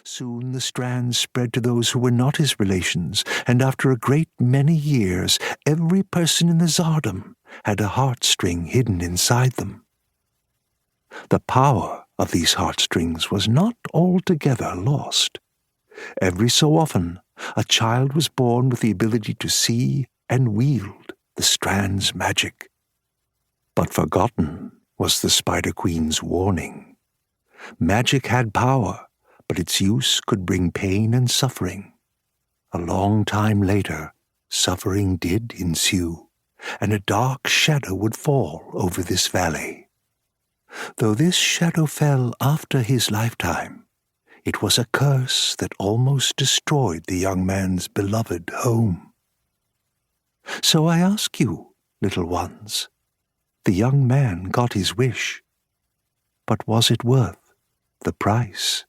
Soon the strands spread to those who were not his relations, and after a great many years, every person in the tsardom had a heartstring hidden inside them. The power of these heartstrings was not altogether lost. Every so often, a child was born with the ability to see and wield the strand's magic. But forgotten was the Spider Queen's warning. Magic had power, but its use could bring pain and suffering. A long time later, suffering did ensue, and a dark shadow would fall over this valley. Though this shadow fell after his lifetime, it was a curse that almost destroyed the young man's beloved home. So I ask you, little ones, the young man got his wish, but was it worth the price?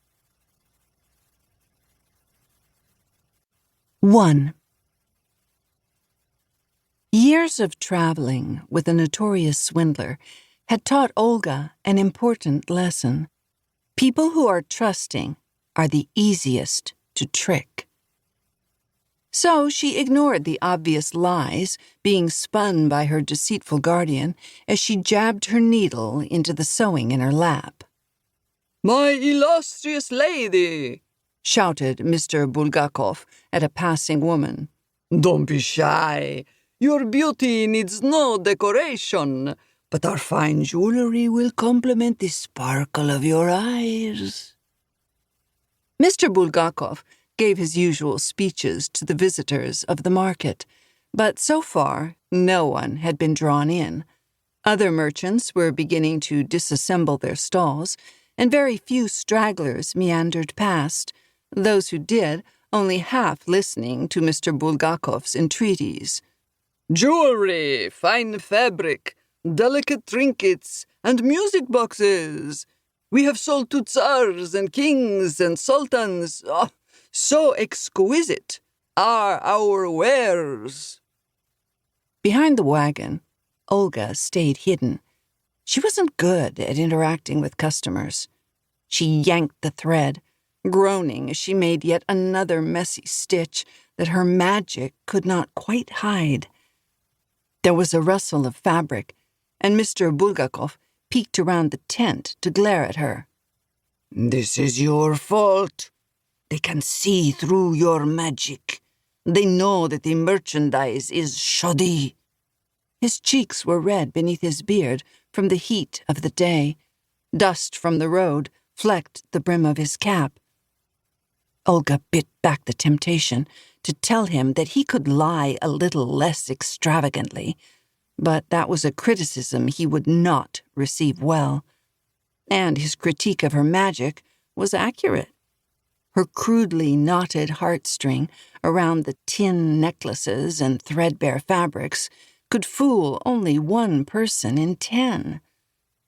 1. Years of traveling with a notorious swindler had taught Olga an important lesson. People who are trusting are the easiest to trick. So she ignored the obvious lies being spun by her deceitful guardian as she jabbed her needle into the sewing in her lap. "My illustrious lady!" shouted Mr. Bulgakov at a passing woman. "Don't be shy. Your beauty needs no decoration, but our fine jewelry will complement the sparkle of your eyes." Mr. Bulgakov gave his usual speeches to the visitors of the market, but so far no one had been drawn in. Other merchants were beginning to disassemble their stalls, and very few stragglers meandered past, those who did only half listening to Mr. Bulgakov's entreaties. "Jewelry, fine fabric, delicate trinkets, and music boxes. We have sold to tsars and kings and sultans. Oh, so exquisite are our wares." Behind the wagon, Olga stayed hidden. She wasn't good at interacting with customers. She yanked the thread, groaning as she made yet another messy stitch that her magic could not quite hide. There was a rustle of fabric, and Mr. Bulgakov peeked around the tent to glare at her. "This is your fault. They can see through your magic. They know that the merchandise is shoddy." His cheeks were red beneath his beard from the heat of the day. Dust from the road flecked the brim of his cap. Olga bit back the temptation to tell him that he could lie a little less extravagantly, but that was a criticism he would not receive well. And his critique of her magic was accurate. Her crudely knotted heartstring around the tin necklaces and threadbare fabrics could fool only 1 person in 10.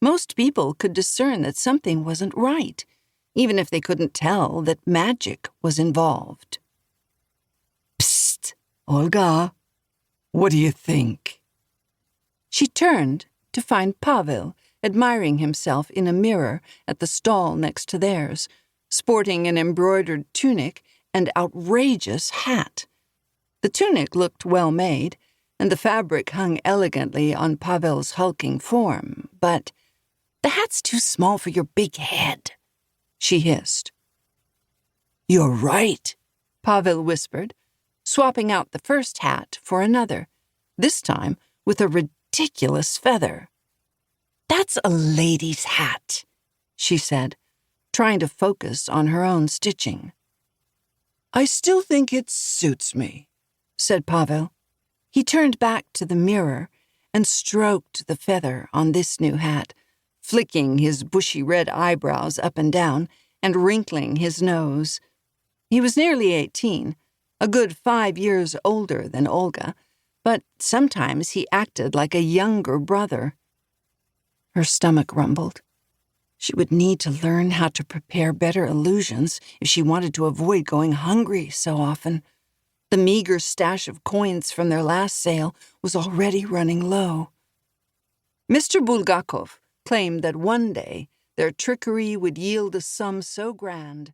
Most people could discern that something wasn't right, even if they couldn't tell that magic was involved. "Psst, Olga, what do you think?" She turned to find Pavel admiring himself in a mirror at the stall next to theirs, sporting an embroidered tunic and outrageous hat. The tunic looked well made, and the fabric hung elegantly on Pavel's hulking form, but "The hat's too small for your big head," she hissed. "You're right," Pavel whispered, swapping out the first hat for another, this time with a ridiculous feather. "That's a lady's hat," she said, trying to focus on her own stitching. "I still think it suits me," said Pavel. He turned back to the mirror and stroked the feather on this new hat, flicking his bushy red eyebrows up and down and wrinkling his nose. He was nearly 18, a good 5 years older than Olga, but sometimes he acted like a younger brother. Her stomach rumbled. She would need to learn how to prepare better illusions if she wanted to avoid going hungry so often. The meager stash of coins from their last sale was already running low. Mr. Bulgakov claimed that one day their trickery would yield a sum so grand